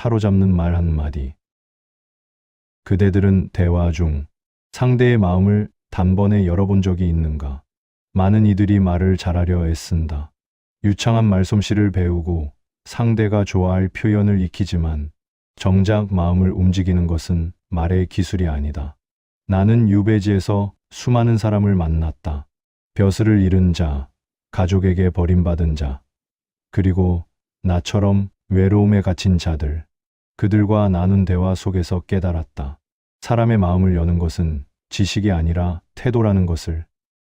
사로잡는 말 한마디. 그대들은 대화 중 상대의 마음을 단번에 열어본 적이 있는가? 많은 이들이 말을 잘하려 애쓴다. 유창한 말솜씨를 배우고 상대가 좋아할 표현을 익히지만 정작 마음을 움직이는 것은 말의 기술이 아니다. 나는 유배지에서 수많은 사람을 만났다. 벼슬을 잃은 자, 가족에게 버림받은 자, 그리고 나처럼 외로움에 갇힌 자들. 그들과 나눈 대화 속에서 깨달았다. 사람의 마음을 여는 것은 지식이 아니라 태도라는 것을.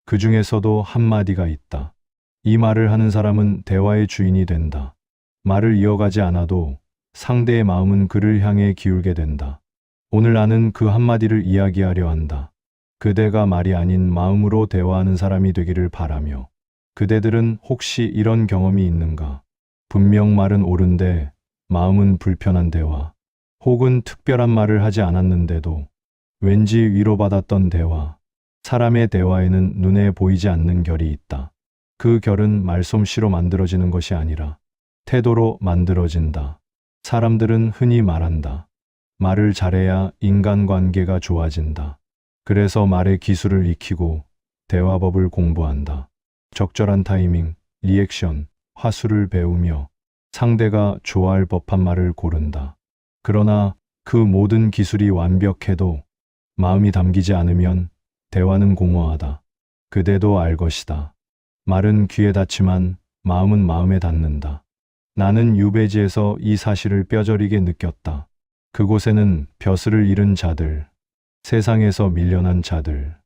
그 중에서도 한마디가 있다. 이 말을 하는 사람은 대화의 주인이 된다. 말을 이어가지 않아도 상대의 마음은 그를 향해 기울게 된다. 오늘 나는 그 한마디를 이야기하려 한다. 그대가 말이 아닌 마음으로 대화하는 사람이 되기를 바라며. 그대들은 혹시 이런 경험이 있는가? 분명 말은 옳은데 마음은 불편한 대화. 혹은 특별한 말을 하지 않았는데도 왠지 위로받았던 대화. 사람의 대화에는 눈에 보이지 않는 결이 있다. 그 결은 말솜씨로 만들어지는 것이 아니라 태도로 만들어진다. 사람들은 흔히 말한다. 말을 잘해야 인간관계가 좋아진다. 그래서 말의 기술을 익히고 대화법을 공부한다. 적절한 타이밍, 리액션, 화수를 배우며 상대가 좋아할 법한 말을 고른다. 그러나 그 모든 기술이 완벽해도 마음이 담기지 않으면 대화는 공허하다. 그대도 알 것이다. 말은 귀에 닿지만 마음은 마음에 닿는다. 나는 유배지에서 이 사실을 뼈저리게 느꼈다. 그곳에는 벼슬을 잃은 자들, 세상에서 밀려난 자들,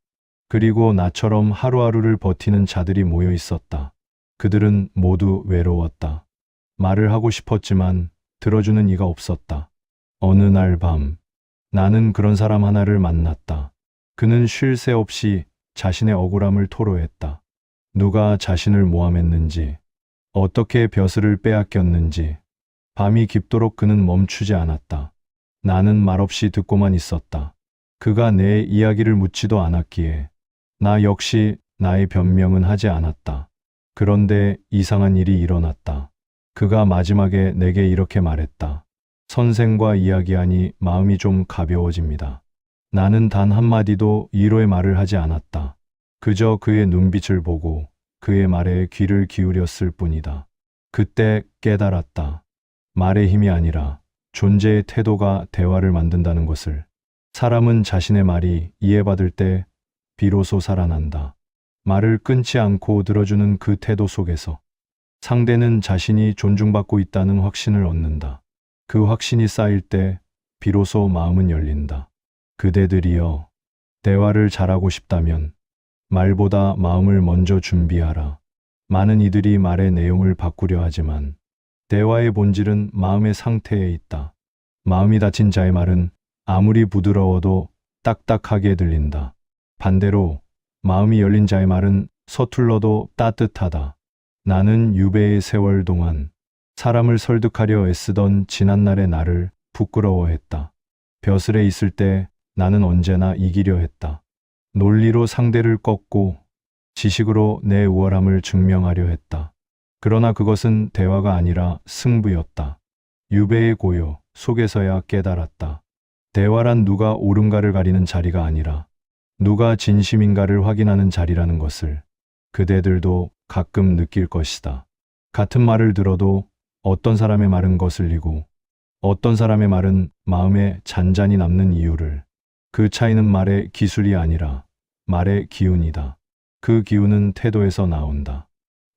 그리고 나처럼 하루하루를 버티는 자들이 모여 있었다. 그들은 모두 외로웠다. 말을 하고 싶었지만 들어주는 이가 없었다. 어느 날 밤, 나는 그런 사람 하나를 만났다. 그는 쉴 새 없이 자신의 억울함을 토로했다. 누가 자신을 모함했는지, 어떻게 벼슬을 빼앗겼는지. 밤이 깊도록 그는 멈추지 않았다. 나는 말없이 듣고만 있었다. 그가 내 이야기를 묻지도 않았기에 나 역시 나의 변명은 하지 않았다. 그런데 이상한 일이 일어났다. 그가 마지막에 내게 이렇게 말했다. 선생과 이야기하니 마음이 좀 가벼워집니다. 나는 단 한마디도 위로의 말을 하지 않았다. 그저 그의 눈빛을 보고 그의 말에 귀를 기울였을 뿐이다. 그때 깨달았다. 말의 힘이 아니라 존재의 태도가 대화를 만든다는 것을. 사람은 자신의 말이 이해받을 때 비로소 살아난다. 말을 끊지 않고 들어주는 그 태도 속에서 상대는 자신이 존중받고 있다는 확신을 얻는다. 그 확신이 쌓일 때 비로소 마음은 열린다. 그대들이여, 대화를 잘하고 싶다면 말보다 마음을 먼저 준비하라. 많은 이들이 말의 내용을 바꾸려 하지만 대화의 본질은 마음의 상태에 있다. 마음이 닫힌 자의 말은 아무리 부드러워도 딱딱하게 들린다. 반대로 마음이 열린 자의 말은 서툴러도 따뜻하다. 나는 유배의 세월 동안 사람을 설득하려 애쓰던 지난날의 나를 부끄러워했다. 벼슬에 있을 때 나는 언제나 이기려 했다. 논리로 상대를 꺾고 지식으로 내 우월함을 증명하려 했다. 그러나 그것은 대화가 아니라 승부였다. 유배의 고요 속에서야 깨달았다. 대화란 누가 옳은가를 가리는 자리가 아니라 누가 진심인가를 확인하는 자리라는 것을. 그대들도 가끔 느낄 것이다. 같은 말을 들어도 어떤 사람의 말은 거슬리고 어떤 사람의 말은 마음에 잔잔히 남는 이유를. 그 차이는 말의 기술이 아니라 말의 기운이다. 그 기운은 태도에서 나온다.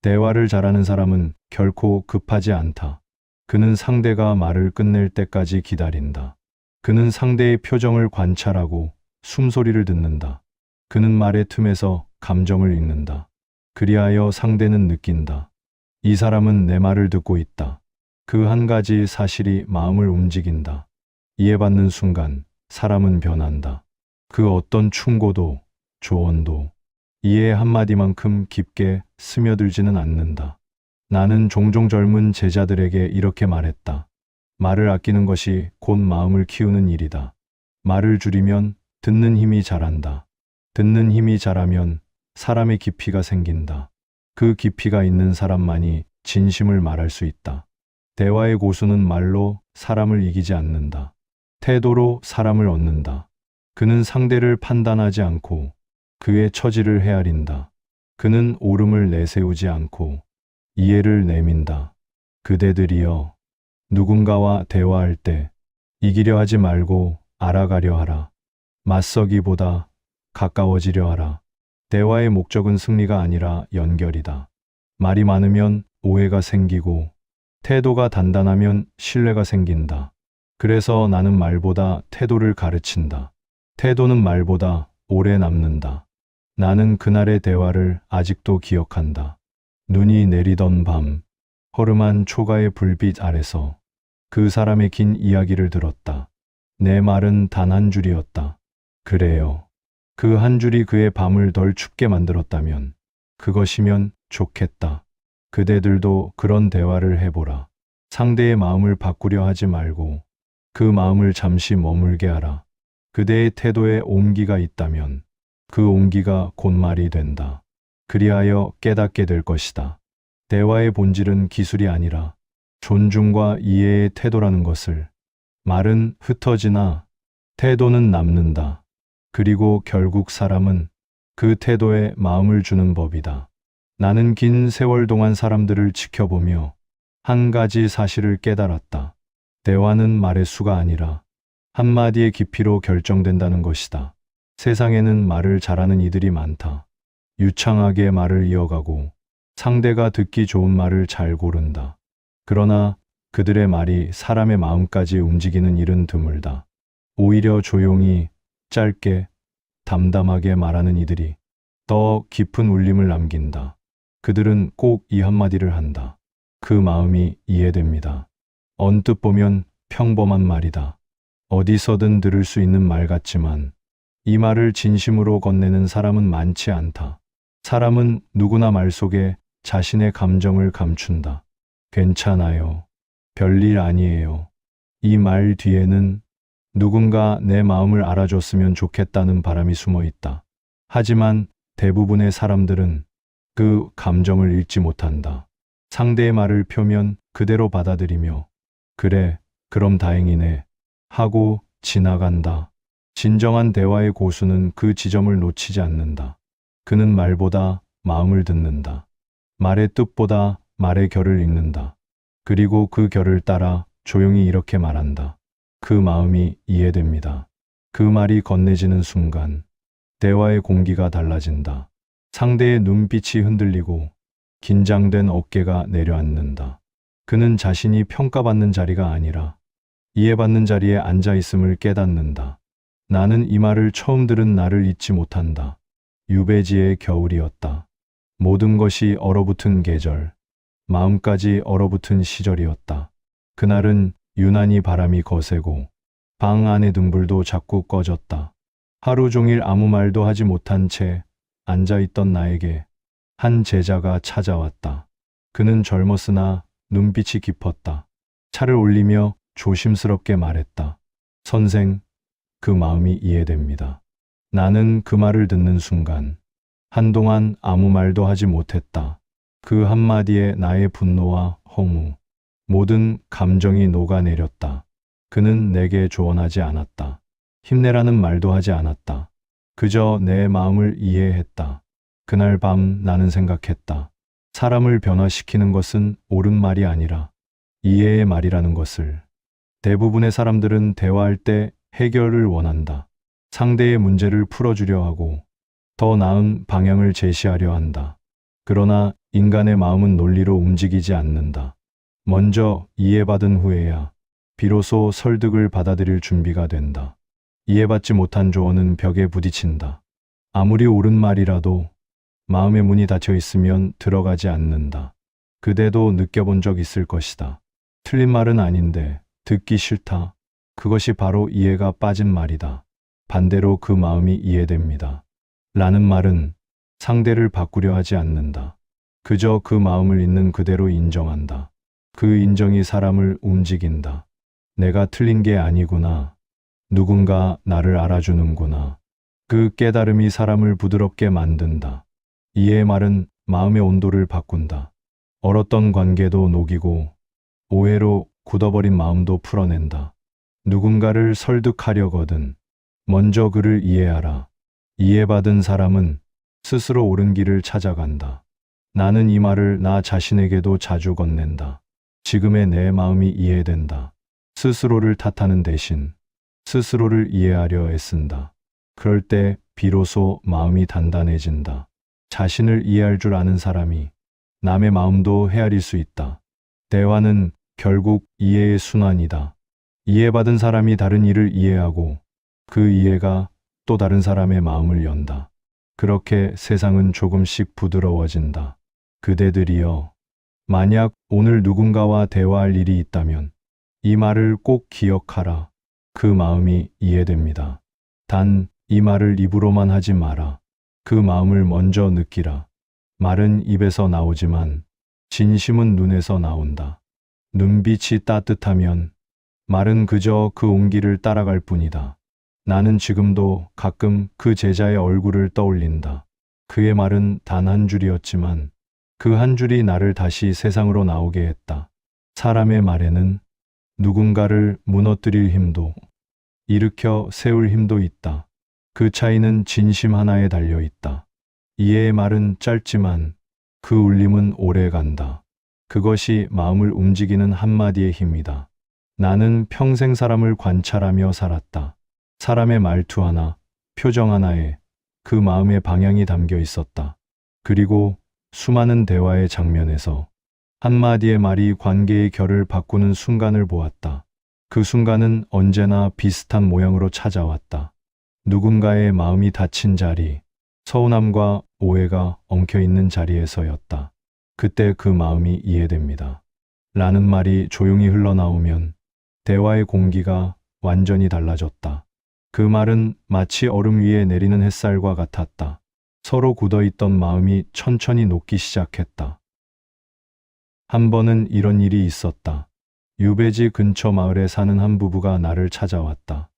대화를 잘하는 사람은 결코 급하지 않다. 그는 상대가 말을 끝낼 때까지 기다린다. 그는 상대의 표정을 관찰하고 숨소리를 듣는다. 그는 말의 틈에서 감정을 읽는다. 그리하여 상대는 느낀다. 이 사람은 내 말을 듣고 있다. 그 한 가지 사실이 마음을 움직인다. 이해받는 순간 사람은 변한다. 그 어떤 충고도 조언도 이해의 한마디만큼 깊게 스며들지는 않는다. 나는 종종 젊은 제자들에게 이렇게 말했다. 말을 아끼는 것이 곧 마음을 키우는 일이다. 말을 줄이면 듣는 힘이 자란다. 듣는 힘이 자라면 사람의 깊이가 생긴다. 그 깊이가 있는 사람만이 진심을 말할 수 있다. 대화의 고수는 말로 사람을 이기지 않는다. 태도로 사람을 얻는다. 그는 상대를 판단하지 않고 그의 처지를 헤아린다. 그는 옳음을 내세우지 않고 이해를 내민다. 그대들이여, 누군가와 대화할 때 이기려 하지 말고 알아가려 하라. 맞서기보다 가까워지려 하라. 대화의 목적은 승리가 아니라 연결이다. 말이 많으면 오해가 생기고 태도가 단단하면 신뢰가 생긴다. 그래서 나는 말보다 태도를 가르친다. 태도는 말보다 오래 남는다. 나는 그날의 대화를 아직도 기억한다. 눈이 내리던 밤, 허름한 초가의 불빛 아래서 그 사람의 긴 이야기를 들었다. 내 말은 단 한 줄이었다. 그래요. 그 한 줄이 그의 밤을 덜 춥게 만들었다면 그것이면 좋겠다. 그대들도 그런 대화를 해보라. 상대의 마음을 바꾸려 하지 말고 그 마음을 잠시 머물게 하라. 그대의 태도에 온기가 있다면 그 온기가 곧 말이 된다. 그리하여 깨닫게 될 것이다. 대화의 본질은 기술이 아니라 존중과 이해의 태도라는 것을. 말은 흩어지나 태도는 남는다. 그리고 결국 사람은 그 태도에 마음을 주는 법이다. 나는 긴 세월 동안 사람들을 지켜보며 한 가지 사실을 깨달았다. 대화는 말의 수가 아니라 한마디의 깊이로 결정된다는 것이다. 세상에는 말을 잘하는 이들이 많다. 유창하게 말을 이어가고 상대가 듣기 좋은 말을 잘 고른다. 그러나 그들의 말이 사람의 마음까지 움직이는 일은 드물다. 오히려 조용히, 짧게, 담담하게 말하는 이들이 더 깊은 울림을 남긴다. 그들은 꼭 이 한마디를 한다. 그 마음이 이해됩니다. 언뜻 보면 평범한 말이다. 어디서든 들을 수 있는 말 같지만 이 말을 진심으로 건네는 사람은 많지 않다. 사람은 누구나 말 속에 자신의 감정을 감춘다. 괜찮아요. 별일 아니에요. 이 말 뒤에는 누군가 내 마음을 알아줬으면 좋겠다는 바람이 숨어 있다. 하지만 대부분의 사람들은 그 감정을 읽지 못한다. 상대의 말을 표면 그대로 받아들이며 그래, 그럼 다행이네 하고 지나간다. 진정한 대화의 고수는 그 지점을 놓치지 않는다. 그는 말보다 마음을 듣는다. 말의 뜻보다 말의 결을 읽는다. 그리고 그 결을 따라 조용히 이렇게 말한다. 그 마음이 이해됩니다. 그 말이 건네지는 순간 대화의 공기가 달라진다. 상대의 눈빛이 흔들리고 긴장된 어깨가 내려앉는다. 그는 자신이 평가받는 자리가 아니라 이해받는 자리에 앉아 있음을 깨닫는다. 나는 이 말을 처음 들은 날을 잊지 못한다. 유배지의 겨울이었다. 모든 것이 얼어붙은 계절, 마음까지 얼어붙은 시절이었다. 그날은 유난히 바람이 거세고 방 안의 등불도 자꾸 꺼졌다. 하루 종일 아무 말도 하지 못한 채 앉아있던 나에게 한 제자가 찾아왔다. 그는 젊었으나 눈빛이 깊었다. 차를 올리며 조심스럽게 말했다. 선생, 그 마음이 이해됩니다. 나는 그 말을 듣는 순간 한동안 아무 말도 하지 못했다. 그 한마디에 나의 분노와 허무, 모든 감정이 녹아내렸다. 그는 내게 조언하지 않았다. 힘내라는 말도 하지 않았다. 그저 내 마음을 이해했다. 그날 밤 나는 생각했다. 사람을 변화시키는 것은 옳은 말이 아니라 이해의 말이라는 것을. 대부분의 사람들은 대화할 때 해결을 원한다. 상대의 문제를 풀어주려 하고 더 나은 방향을 제시하려 한다. 그러나 인간의 마음은 논리로 움직이지 않는다. 먼저 이해받은 후에야 비로소 설득을 받아들일 준비가 된다. 이해받지 못한 조언은 벽에 부딪힌다. 아무리 옳은 말이라도 마음의 문이 닫혀 있으면 들어가지 않는다. 그대도 느껴본 적 있을 것이다. 틀린 말은 아닌데 듣기 싫다. 그것이 바로 이해가 빠진 말이다. 반대로 그 마음이 이해됩니다. 라는 말은 상대를 바꾸려 하지 않는다. 그저 그 마음을 있는 그대로 인정한다. 그 인정이 사람을 움직인다. 내가 틀린 게 아니구나. 누군가 나를 알아주는구나. 그 깨달음이 사람을 부드럽게 만든다. 이해의 말은 마음의 온도를 바꾼다. 얼었던 관계도 녹이고 오해로 굳어버린 마음도 풀어낸다. 누군가를 설득하려거든 먼저 그를 이해하라. 이해받은 사람은 스스로 옳은 길을 찾아간다. 나는 이 말을 나 자신에게도 자주 건넨다. 지금의 내 마음이 이해된다. 스스로를 탓하는 대신 스스로를 이해하려 애쓴다. 그럴 때 비로소 마음이 단단해진다. 자신을 이해할 줄 아는 사람이 남의 마음도 헤아릴 수 있다. 대화는 결국 이해의 순환이다. 이해받은 사람이 다른 이를 이해하고 그 이해가 또 다른 사람의 마음을 연다. 그렇게 세상은 조금씩 부드러워진다. 그대들이여, 만약 오늘 누군가와 대화할 일이 있다면 이 말을 꼭 기억하라. 그 마음이 이해됩니다. 단 이 말을 입으로만 하지 마라. 그 마음을 먼저 느끼라. 말은 입에서 나오지만 진심은 눈에서 나온다. 눈빛이 따뜻하면 말은 그저 그 온기를 따라갈 뿐이다. 나는 지금도 가끔 그 제자의 얼굴을 떠올린다. 그의 말은 단 한 줄이었지만 그 한 줄이 나를 다시 세상으로 나오게 했다. 사람의 말에는 누군가를 무너뜨릴 힘도 일으켜 세울 힘도 있다. 그 차이는 진심 하나에 달려 있다. 이해의 말은 짧지만 그 울림은 오래 간다. 그것이 마음을 움직이는 한마디의 힘이다. 나는 평생 사람을 관찰하며 살았다. 사람의 말투 하나, 표정 하나에 그 마음의 방향이 담겨 있었다. 그리고 수많은 대화의 장면에서 한마디의 말이 관계의 결을 바꾸는 순간을 보았다. 그 순간은 언제나 비슷한 모양으로 찾아왔다. 누군가의 마음이 다친 자리, 서운함과 오해가 엉켜있는 자리에서였다. 그때 그 마음이 이해됩니다. 라는 말이 조용히 흘러나오면 대화의 공기가 완전히 달라졌다. 그 말은 마치 얼음 위에 내리는 햇살과 같았다. 서로 굳어있던 마음이 천천히 녹기 시작했다. 한 번은 이런 일이 있었다. 유배지 근처 마을에 사는 한 부부가 나를 찾아왔다.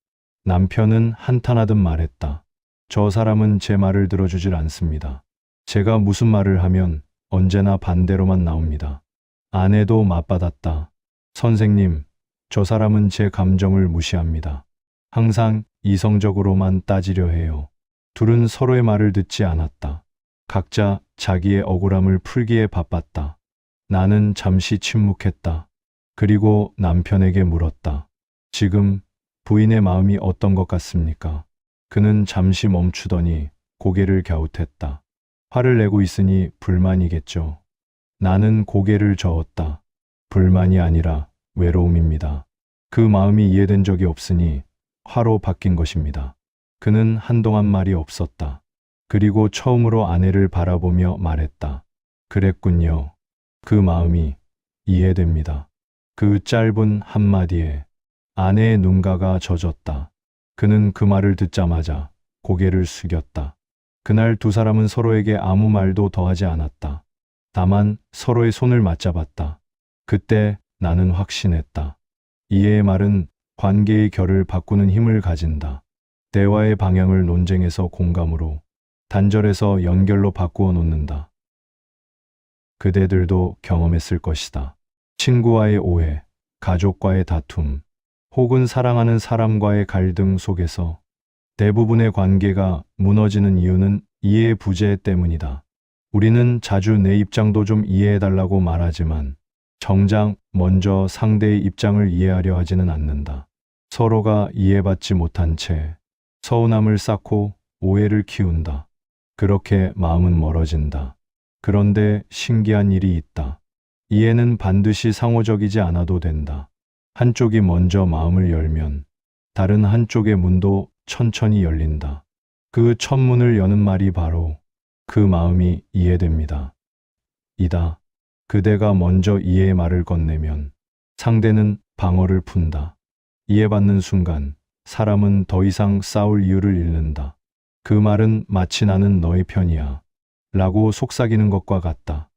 남편은 한탄하듯 말했다. 저 사람은 제 말을 들어주질 않습니다. 제가 무슨 말을 하면 언제나 반대로만 나옵니다. 아내도 맞받았다. 선생님, 저 사람은 제 감정을 무시합니다. 항상 이성적으로만 따지려 해요. 둘은 서로의 말을 듣지 않았다. 각자 자기의 억울함을 풀기에 바빴다. 나는 잠시 침묵했다. 그리고 남편에게 물었다. 지금 부인의 마음이 어떤 것 같습니까? 그는 잠시 멈추더니 고개를 갸웃했다. 화를 내고 있으니 불만이겠죠. 나는 고개를 저었다. 불만이 아니라 외로움입니다. 그 마음이 이해된 적이 없으니 화로 바뀐 것입니다. 그는 한동안 말이 없었다. 그리고 처음으로 아내를 바라보며 말했다. 그랬군요. 그 마음이 이해됩니다. 그 짧은 한마디에 아내의 눈가가 젖었다. 그는 그 말을 듣자마자 고개를 숙였다. 그날 두 사람은 서로에게 아무 말도 더하지 않았다. 다만 서로의 손을 맞잡았다. 그때 나는 확신했다. 이해의 말은 관계의 결을 바꾸는 힘을 가진다. 대화의 방향을 논쟁에서 공감으로, 단절에서 연결로 바꾸어 놓는다. 그대들도 경험했을 것이다. 친구와의 오해, 가족과의 다툼, 혹은 사랑하는 사람과의 갈등 속에서 대부분의 관계가 무너지는 이유는 이해의 부재 때문이다. 우리는 자주 내 입장도 좀 이해해달라고 말하지만 정작 먼저 상대의 입장을 이해하려 하지는 않는다. 서로가 이해받지 못한 채 서운함을 쌓고 오해를 키운다. 그렇게 마음은 멀어진다. 그런데 신기한 일이 있다. 이해는 반드시 상호적이지 않아도 된다. 한쪽이 먼저 마음을 열면 다른 한쪽의 문도 천천히 열린다. 그 첫 문을 여는 말이 바로 그 마음이 이해됩니다. 이다. 그대가 먼저 이해의 말을 건네면 상대는 방어를 푼다. 이해받는 순간 사람은 더 이상 싸울 이유를 잃는다. 그 말은 마치 나는 너의 편이야 라고 속삭이는 것과 같다.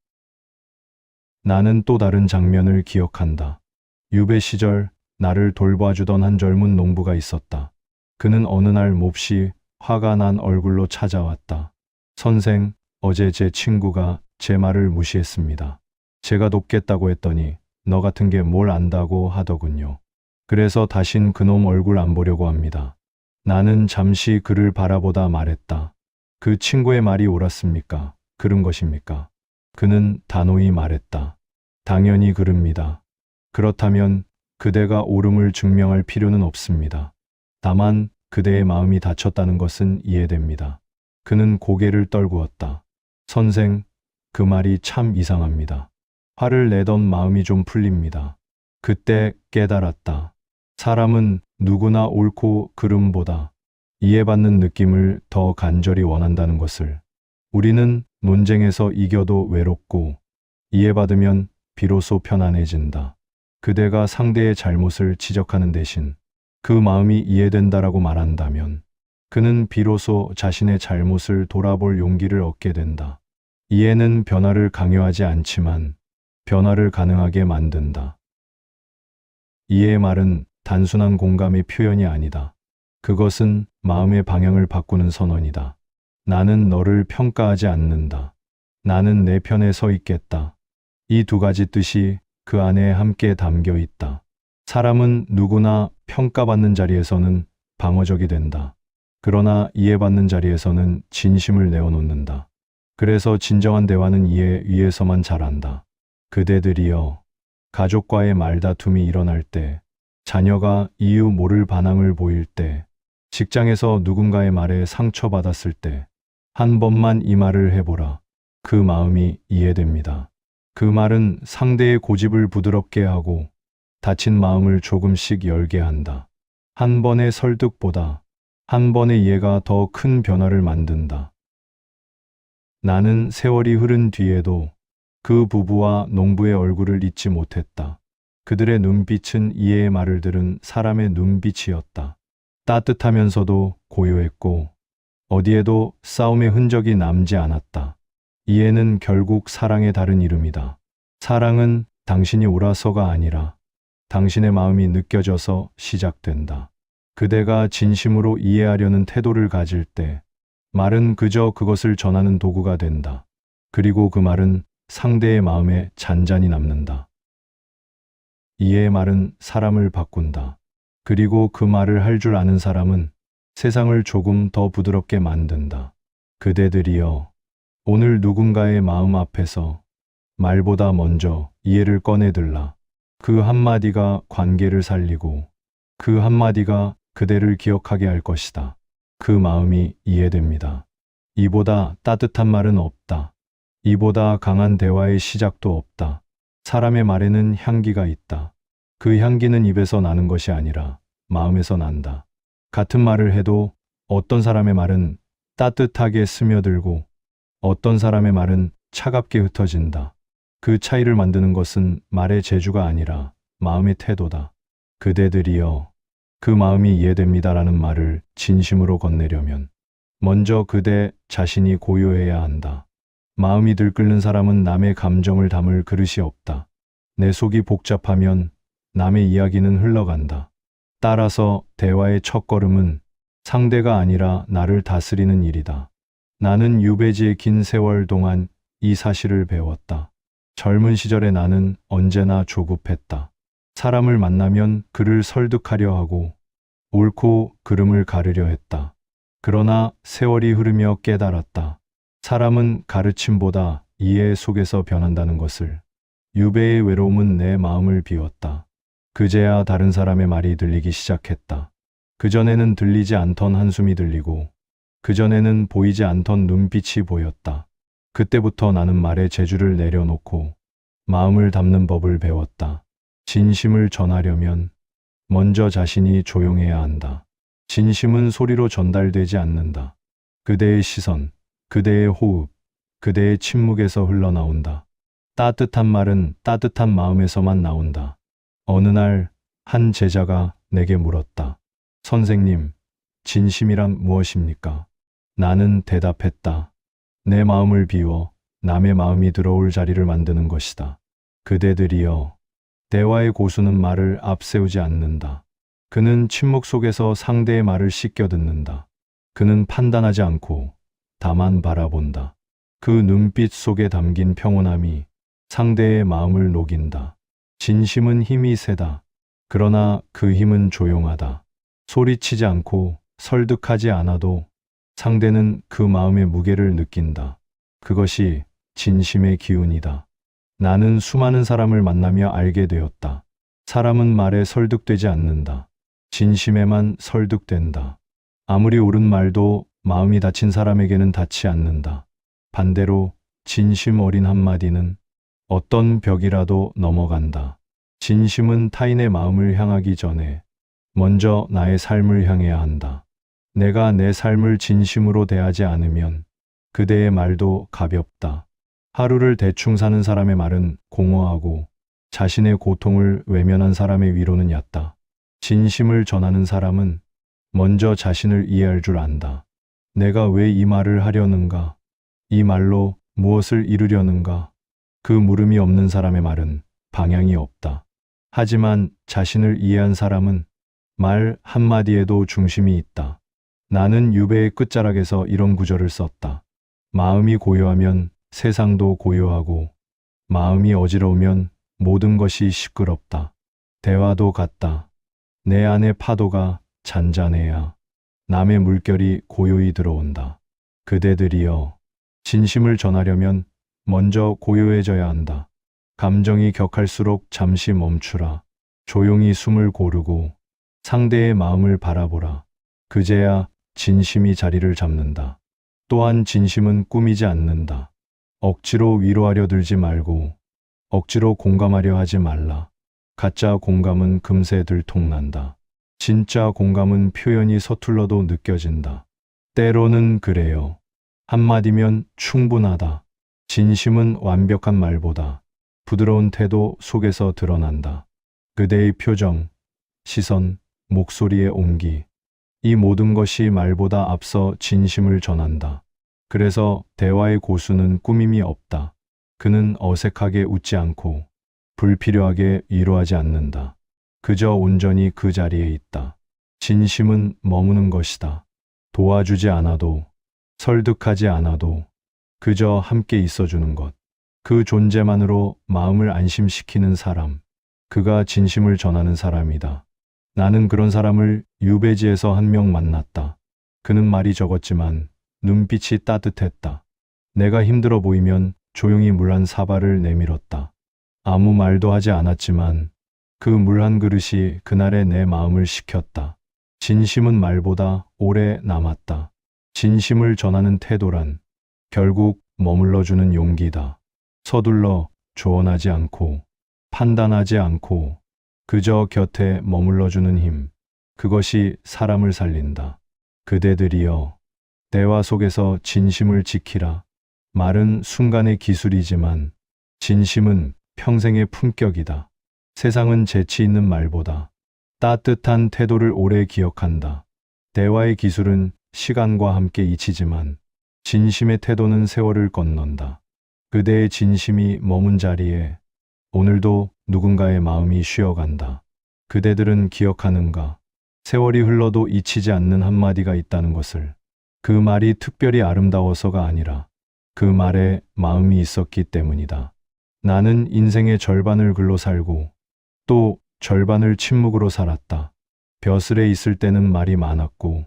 나는 또 다른 장면을 기억한다. 유배 시절 나를 돌봐주던 한 젊은 농부가 있었다. 그는 어느 날 몹시 화가 난 얼굴로 찾아왔다. 선생, 어제 제 친구가 제 말을 무시했습니다. 제가 돕겠다고 했더니 너 같은 게 뭘 안다고 하더군요. 그래서 다신 그놈 얼굴 안 보려고 합니다. 나는 잠시 그를 바라보다 말했다. 그 친구의 말이 옳았습니까? 그른 것입니까? 그는 단호히 말했다. 당연히 그릅니다. 그렇다면 그대가 옳음을 증명할 필요는 없습니다. 다만 그대의 마음이 다쳤다는 것은 이해됩니다. 그는 고개를 떨구었다. 선생, 그 말이 참 이상합니다. 화를 내던 마음이 좀 풀립니다. 그때 깨달았다. 사람은 누구나 옳고 그름보다 이해받는 느낌을 더 간절히 원한다는 것을. 우리는 논쟁에서 이겨도 외롭고 이해받으면 비로소 편안해진다. 그대가 상대의 잘못을 지적하는 대신 그 마음이 이해된다라고 말한다면 그는 비로소 자신의 잘못을 돌아볼 용기를 얻게 된다. 이해는 변화를 강요하지 않지만 변화를 가능하게 만든다. 이해의 말은 단순한 공감의 표현이 아니다. 그것은 마음의 방향을 바꾸는 선언이다. 나는 너를 평가하지 않는다. 나는 내 편에 서 있겠다. 이 두 가지 뜻이 그 안에 함께 담겨 있다. 사람은 누구나 평가받는 자리에서는 방어적이 된다. 그러나 이해받는 자리에서는 진심을 내어놓는다. 그래서 진정한 대화는 이해 위에서만 자란다. 그대들이여, 가족과의 말다툼이 일어날 때, 자녀가 이유 모를 반항을 보일 때, 직장에서 누군가의 말에 상처받았을 때, 한 번만 이 말을 해보라. 그 마음이 이해됩니다. 그 말은 상대의 고집을 부드럽게 하고 다친 마음을 조금씩 열게 한다. 한 번의 설득보다 한 번의 이해가 더 큰 변화를 만든다. 나는 세월이 흐른 뒤에도 그 부부와 농부의 얼굴을 잊지 못했다. 그들의 눈빛은 이해의 말을 들은 사람의 눈빛이었다. 따뜻하면서도 고요했고 어디에도 싸움의 흔적이 남지 않았다. 이해는 결국 사랑의 다른 이름이다. 사랑은 당신이 옳아서가 아니라 당신의 마음이 느껴져서 시작된다. 그대가 진심으로 이해하려는 태도를 가질 때 말은 그저 그것을 전하는 도구가 된다. 그리고 그 말은 상대의 마음에 잔잔히 남는다. 이해의 말은 사람을 바꾼다. 그리고 그 말을 할 줄 아는 사람은 세상을 조금 더 부드럽게 만든다. 그대들이여, 오늘 누군가의 마음 앞에서 말보다 먼저 이해를 꺼내들라. 그 한마디가 관계를 살리고 그 한마디가 그대를 기억하게 할 것이다. 그 마음이 이해됩니다. 이보다 따뜻한 말은 없다. 이보다 강한 대화의 시작도 없다. 사람의 말에는 향기가 있다. 그 향기는 입에서 나는 것이 아니라 마음에서 난다. 같은 말을 해도 어떤 사람의 말은 따뜻하게 스며들고 어떤 사람의 말은 차갑게 흩어진다. 그 차이를 만드는 것은 말의 재주가 아니라 마음의 태도다. 그대들이여, 그 마음이 이해됩니다라는 말을 진심으로 건네려면 먼저 그대 자신이 고요해야 한다. 마음이 들끓는 사람은 남의 감정을 담을 그릇이 없다. 내 속이 복잡하면 남의 이야기는 흘러간다. 따라서 대화의 첫걸음은 상대가 아니라 나를 다스리는 일이다. 나는 유배지의 긴 세월 동안 이 사실을 배웠다. 젊은 시절의 나는 언제나 조급했다. 사람을 만나면 그를 설득하려 하고 옳고 그름을 가르려 했다. 그러나 세월이 흐르며 깨달았다. 사람은 가르침보다 이해 속에서 변한다는 것을. 유배의 외로움은 내 마음을 비웠다. 그제야 다른 사람의 말이 들리기 시작했다. 그전에는 들리지 않던 한숨이 들리고 그전에는 보이지 않던 눈빛이 보였다. 그때부터 나는 말의 재주를 내려놓고 마음을 담는 법을 배웠다. 진심을 전하려면 먼저 자신이 조용해야 한다. 진심은 소리로 전달되지 않는다. 그대의 시선, 그대의 호흡, 그대의 침묵에서 흘러나온다. 따뜻한 말은 따뜻한 마음에서만 나온다. 어느 날 한 제자가 내게 물었다. 선생님, 진심이란 무엇입니까? 나는 대답했다. 내 마음을 비워 남의 마음이 들어올 자리를 만드는 것이다. 그대들이여, 대화의 고수는 말을 앞세우지 않는다. 그는 침묵 속에서 상대의 말을 씻겨 듣는다. 그는 판단하지 않고 다만 바라본다. 그 눈빛 속에 담긴 평온함이 상대의 마음을 녹인다. 진심은 힘이 세다. 그러나 그 힘은 조용하다. 소리치지 않고 설득하지 않아도 상대는 그 마음의 무게를 느낀다. 그것이 진심의 기운이다. 나는 수많은 사람을 만나며 알게 되었다. 사람은 말에 설득되지 않는다. 진심에만 설득된다. 아무리 옳은 말도 마음이 다친 사람에게는 닿지 않는다. 반대로 진심 어린 한마디는 어떤 벽이라도 넘어간다. 진심은 타인의 마음을 향하기 전에 먼저 나의 삶을 향해야 한다. 내가 내 삶을 진심으로 대하지 않으면 그대의 말도 가볍다. 하루를 대충 사는 사람의 말은 공허하고 자신의 고통을 외면한 사람의 위로는 얕다. 진심을 전하는 사람은 먼저 자신을 이해할 줄 안다. 내가 왜 이 말을 하려는가? 이 말로 무엇을 이루려는가? 그 물음이 없는 사람의 말은 방향이 없다. 하지만 자신을 이해한 사람은 말 한마디에도 중심이 있다. 나는 유배의 끝자락에서 이런 구절을 썼다. 마음이 고요하면 세상도 고요하고, 마음이 어지러우면 모든 것이 시끄럽다. 대화도 같다. 내 안의 파도가 잔잔해야 남의 물결이 고요히 들어온다. 그대들이여, 진심을 전하려면 먼저 고요해져야 한다. 감정이 격할수록 잠시 멈추라. 조용히 숨을 고르고 상대의 마음을 바라보라. 그제야 진심이 자리를 잡는다. 또한 진심은 꾸미지 않는다. 억지로 위로하려 들지 말고 억지로 공감하려 하지 말라. 가짜 공감은 금세 들통난다. 진짜 공감은 표현이 서툴러도 느껴진다. 때로는 그래요. 한마디면 충분하다. 진심은 완벽한 말보다 부드러운 태도 속에서 드러난다. 그대의 표정, 시선, 목소리의 온기, 이 모든 것이 말보다 앞서 진심을 전한다. 그래서 대화의 고수는 꾸밈이 없다. 그는 어색하게 웃지 않고 불필요하게 위로하지 않는다. 그저 온전히 그 자리에 있다. 진심은 머무는 것이다. 도와주지 않아도, 설득하지 않아도 그저 함께 있어주는 것. 그 존재만으로 마음을 안심시키는 사람. 그가 진심을 전하는 사람이다. 나는 그런 사람을 유배지에서 한 명 만났다. 그는 말이 적었지만 눈빛이 따뜻했다. 내가 힘들어 보이면 조용히 물 한 사발을 내밀었다. 아무 말도 하지 않았지만 그 물 한 그릇이 그날의 내 마음을 식혔다. 진심은 말보다 오래 남았다. 진심을 전하는 태도란 결국 머물러주는 용기다. 서둘러 조언하지 않고 판단하지 않고 그저 곁에 머물러주는 힘. 그것이 사람을 살린다. 그대들이여, 대화 속에서 진심을 지키라. 말은 순간의 기술이지만 진심은 평생의 품격이다. 세상은 재치 있는 말보다 따뜻한 태도를 오래 기억한다. 대화의 기술은 시간과 함께 잊히지만 진심의 태도는 세월을 건넌다. 그대의 진심이 머문 자리에 오늘도 누군가의 마음이 쉬어간다. 그대들은 기억하는가? 세월이 흘러도 잊히지 않는 한마디가 있다는 것을. 그 말이 특별히 아름다워서가 아니라 그 말에 마음이 있었기 때문이다. 나는 인생의 절반을 글로 살고 또 절반을 침묵으로 살았다. 벼슬에 있을 때는 말이 많았고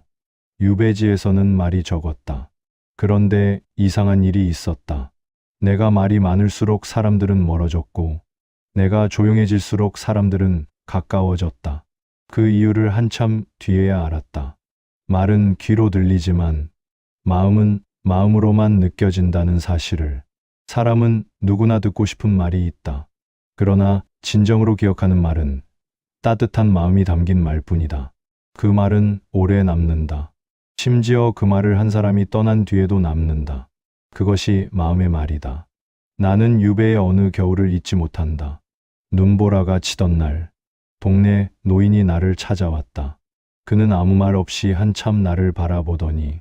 유배지에서는 말이 적었다. 그런데 이상한 일이 있었다. 내가 말이 많을수록 사람들은 멀어졌고 내가 조용해질수록 사람들은 가까워졌다. 그 이유를 한참 뒤에야 알았다. 말은 귀로 들리지만 마음은 마음으로만 느껴진다는 사실을. 사람은 누구나 듣고 싶은 말이 있다. 그러나 진정으로 기억하는 말은 따뜻한 마음이 담긴 말뿐이다. 그 말은 오래 남는다. 심지어 그 말을 한 사람이 떠난 뒤에도 남는다. 그것이 마음의 말이다. 나는 유배의 어느 겨울을 잊지 못한다. 눈보라가 치던 날, 동네 노인이 나를 찾아왔다. 그는 아무 말 없이 한참 나를 바라보더니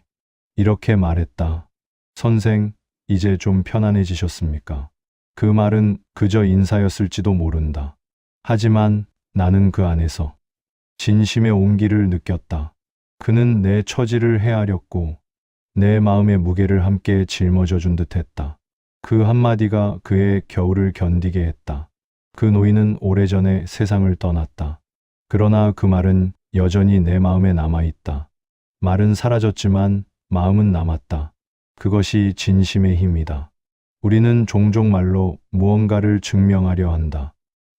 이렇게 말했다. 선생, 이제 좀 편안해지셨습니까? 그 말은 그저 인사였을지도 모른다. 하지만 나는 그 안에서 진심의 온기를 느꼈다. 그는 내 처지를 헤아렸고 내 마음의 무게를 함께 짊어져 준 듯했다. 그 한마디가 그의 겨울을 견디게 했다. 그 노인은 오래전에 세상을 떠났다. 그러나 그 말은 여전히 내 마음에 남아있다. 말은 사라졌지만 마음은 남았다. 그것이 진심의 힘이다. 우리는 종종 말로 무언가를 증명하려 한다.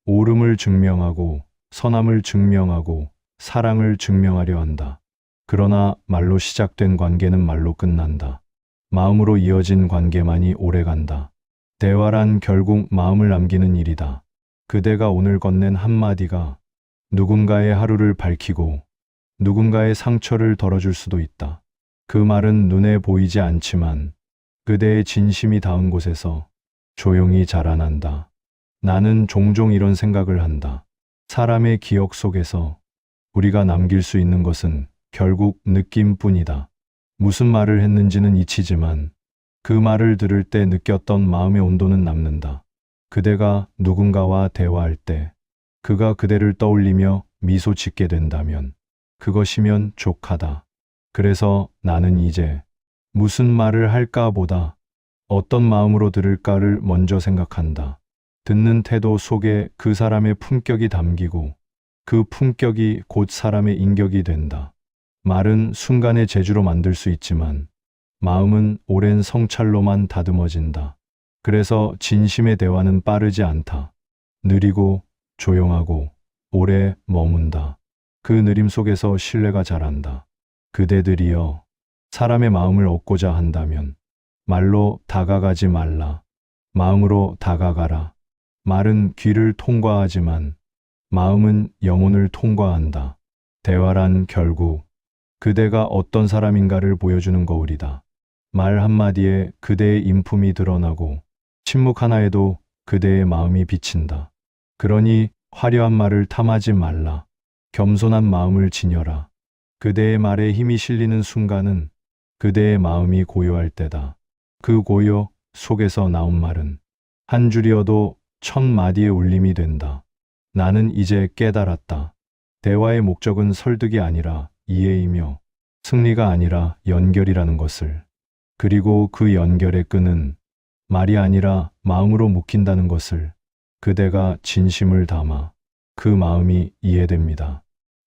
옳음을 증명하고, 선함을 증명하고, 사랑을 증명하려 한다. 그러나 말로 시작된 관계는 말로 끝난다. 마음으로 이어진 관계만이 오래간다. 대화란 결국 마음을 남기는 일이다. 그대가 오늘 건넨 한마디가 누군가의 하루를 밝히고 누군가의 상처를 덜어줄 수도 있다. 그 말은 눈에 보이지 않지만 그대의 진심이 닿은 곳에서 조용히 자라난다. 나는 종종 이런 생각을 한다. 사람의 기억 속에서 우리가 남길 수 있는 것은 결국 느낌뿐이다. 무슨 말을 했는지는 잊히지만 그 말을 들을 때 느꼈던 마음의 온도는 남는다. 그대가 누군가와 대화할 때 그가 그대를 떠올리며 미소 짓게 된다면 그것이면 족하다. 그래서 나는 이제 무슨 말을 할까 보다 어떤 마음으로 들을까를 먼저 생각한다. 듣는 태도 속에 그 사람의 품격이 담기고 그 품격이 곧 사람의 인격이 된다. 말은 순간의 재주로 만들 수 있지만 마음은 오랜 성찰로만 다듬어진다. 그래서 진심의 대화는 빠르지 않다. 느리고 조용하고 오래 머문다. 그 느림 속에서 신뢰가 자란다. 그대들이여, 사람의 마음을 얻고자 한다면 말로 다가가지 말라. 마음으로 다가가라. 말은 귀를 통과하지만 마음은 영혼을 통과한다. 대화란 결국 그대가 어떤 사람인가를 보여주는 거울이다. 말 한마디에 그대의 인품이 드러나고 침묵 하나에도 그대의 마음이 비친다. 그러니 화려한 말을 탐하지 말라. 겸손한 마음을 지녀라. 그대의 말에 힘이 실리는 순간은 그대의 마음이 고요할 때다. 그 고요 속에서 나온 말은 한 줄이어도 1000마디의 울림이 된다. 나는 이제 깨달았다. 대화의 목적은 설득이 아니라 이해이며 승리가 아니라 연결이라는 것을. 그리고 그 연결의 끈은 말이 아니라 마음으로 묶인다는 것을. 그대가 진심을 담아 그 마음이 이해됩니다.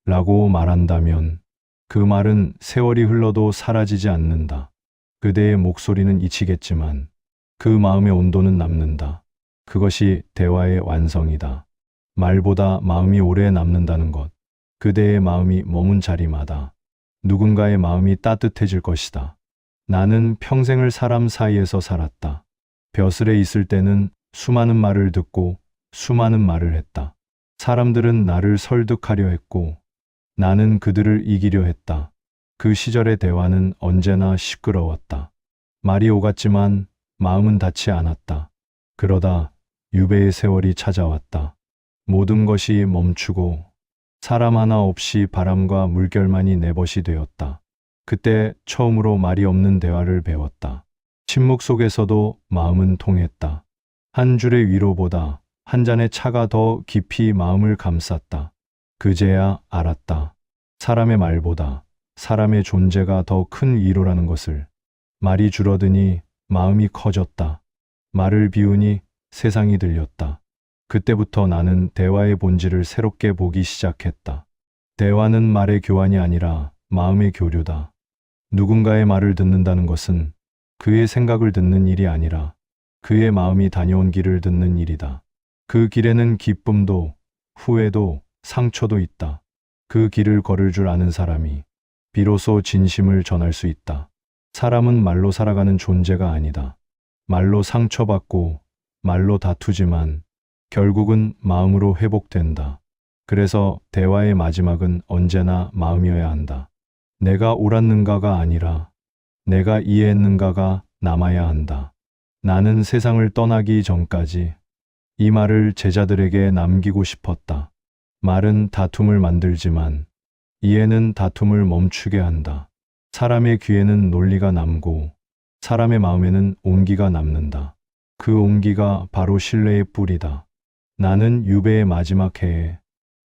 라고 말한다면 그 말은 세월이 흘러도 사라지지 않는다. 그대의 목소리는 잊히겠지만 그 마음의 온도는 남는다. 그것이 대화의 완성이다. 말보다 마음이 오래 남는다는 것. 그대의 마음이 머문 자리마다 누군가의 마음이 따뜻해질 것이다. 나는 평생을 사람 사이에서 살았다. 벼슬에 있을 때는 수많은 말을 듣고 수많은 말을 했다. 사람들은 나를 설득하려 했고 나는 그들을 이기려 했다. 그 시절의 대화는 언제나 시끄러웠다. 말이 오갔지만 마음은 닿지 않았다. 그러다 유배의 세월이 찾아왔다. 모든 것이 멈추고 사람 하나 없이 바람과 물결만이 내 벗이 되었다. 그때 처음으로 말이 없는 대화를 배웠다. 침묵 속에서도 마음은 통했다. 한 줄의 위로보다 한 잔의 차가 더 깊이 마음을 감쌌다. 그제야 알았다. 사람의 말보다 사람의 존재가 더 큰 위로라는 것을. 말이 줄어드니 마음이 커졌다. 말을 비우니 세상이 들렸다. 그때부터 나는 대화의 본질을 새롭게 보기 시작했다. 대화는 말의 교환이 아니라 마음의 교류다. 누군가의 말을 듣는다는 것은 그의 생각을 듣는 일이 아니라 그의 마음이 다녀온 길을 듣는 일이다. 그 길에는 기쁨도 후회도 상처도 있다. 그 길을 걸을 줄 아는 사람이 비로소 진심을 전할 수 있다. 사람은 말로 살아가는 존재가 아니다. 말로 상처받고 말로 다투지만 결국은 마음으로 회복된다. 그래서 대화의 마지막은 언제나 마음이어야 한다. 내가 옳았는가가 아니라 내가 이해했는가가 남아야 한다. 나는 세상을 떠나기 전까지 이 말을 제자들에게 남기고 싶었다. 말은 다툼을 만들지만 이해는 다툼을 멈추게 한다. 사람의 귀에는 논리가 남고 사람의 마음에는 온기가 남는다. 그 온기가 바로 신뢰의 뿌리다. 나는 유배의 마지막 해에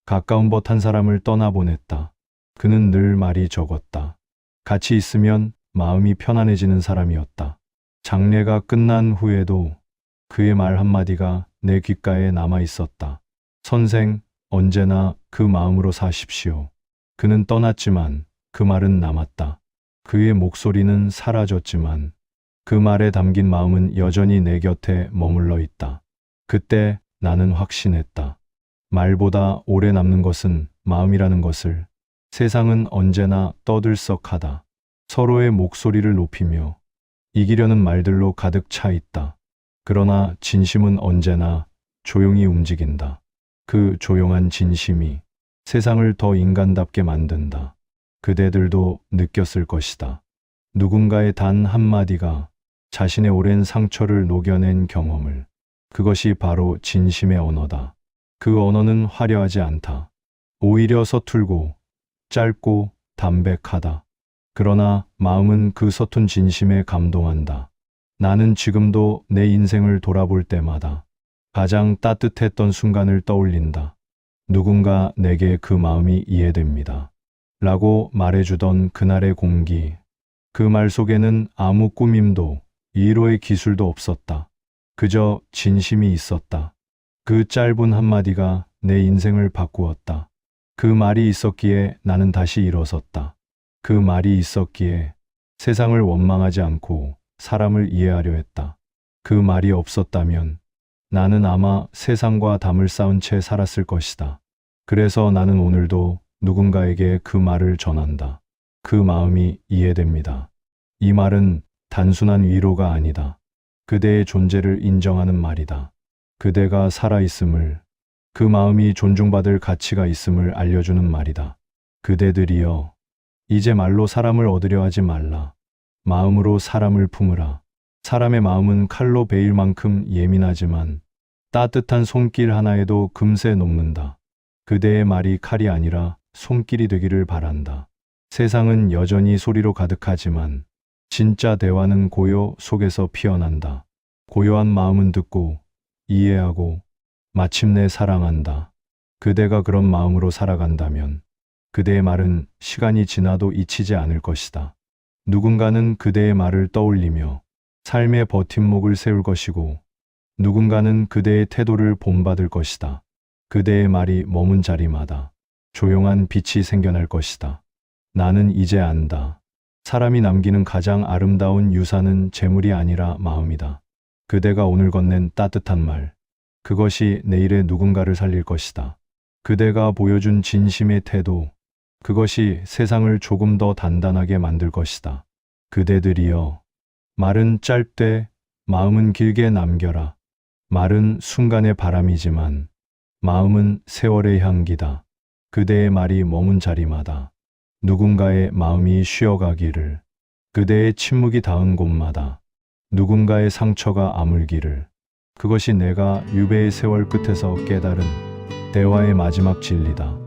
가까운 벗 한 사람을 떠나보냈다. 그는 늘 말이 적었다. 같이 있으면 마음이 편안해지는 사람이었다. 장례가 끝난 후에도 그의 말 한마디가 내 귓가에 남아 있었다. 선생, 언제나 그 마음으로 사십시오. 그는 떠났지만 그 말은 남았다. 그의 목소리는 사라졌지만 그 말에 담긴 마음은 여전히 내 곁에 머물러 있다. 그때 나는 확신했다. 말보다 오래 남는 것은 마음이라는 것을. 세상은 언제나 떠들썩하다. 서로의 목소리를 높이며 이기려는 말들로 가득 차 있다. 그러나 진심은 언제나 조용히 움직인다. 그 조용한 진심이 세상을 더 인간답게 만든다. 그대들도 느꼈을 것이다. 누군가의 단 한마디가 자신의 오랜 상처를 녹여낸 경험을. 그것이 바로 진심의 언어다. 그 언어는 화려하지 않다. 오히려 서툴고 짧고 담백하다. 그러나 마음은 그 서툰 진심에 감동한다. 나는 지금도 내 인생을 돌아볼 때마다 가장 따뜻했던 순간을 떠올린다. 누군가 내게 그 마음이 이해됩니다. 라고 말해주던 그날의 공기. 그 말 속에는 아무 꾸밈도 위로의 기술도 없었다. 그저 진심이 있었다. 그 짧은 한마디가 내 인생을 바꾸었다. 그 말이 있었기에 나는 다시 일어섰다. 그 말이 있었기에 세상을 원망하지 않고 사람을 이해하려 했다. 그 말이 없었다면 나는 아마 세상과 담을 쌓은 채 살았을 것이다. 그래서 나는 오늘도 누군가에게 그 말을 전한다. 그 마음이 이해됩니다. 이 말은 단순한 위로가 아니다. 그대의 존재를 인정하는 말이다. 그대가 살아있음을, 그 마음이 존중받을 가치가 있음을 알려주는 말이다. 그대들이여, 이제 말로 사람을 얻으려 하지 말라. 마음으로 사람을 품으라. 사람의 마음은 칼로 베일 만큼 예민하지만 따뜻한 손길 하나에도 금세 녹는다. 그대의 말이 칼이 아니라 손길이 되기를 바란다. 세상은 여전히 소리로 가득하지만 진짜 대화는 고요 속에서 피어난다. 고요한 마음은 듣고 이해하고 마침내 사랑한다. 그대가 그런 마음으로 살아간다면 그대의 말은 시간이 지나도 잊히지 않을 것이다. 누군가는 그대의 말을 떠올리며 삶의 버팀목을 세울 것이고 누군가는 그대의 태도를 본받을 것이다. 그대의 말이 머문 자리마다 조용한 빛이 생겨날 것이다. 나는 이제 안다. 사람이 남기는 가장 아름다운 유산은 재물이 아니라 마음이다. 그대가 오늘 건넨 따뜻한 말, 그것이 내일의 누군가를 살릴 것이다. 그대가 보여준 진심의 태도, 그것이 세상을 조금 더 단단하게 만들 것이다. 그대들이여, 말은 짧되 마음은 길게 남겨라. 말은 순간의 바람이지만 마음은 세월의 향기다. 그대의 말이 머문 자리마다 누군가의 마음이 쉬어가기를, 그대의 침묵이 닿은 곳마다 누군가의 상처가 아물기를. 그것이 내가 유배의 세월 끝에서 깨달은 대화의 마지막 진리다.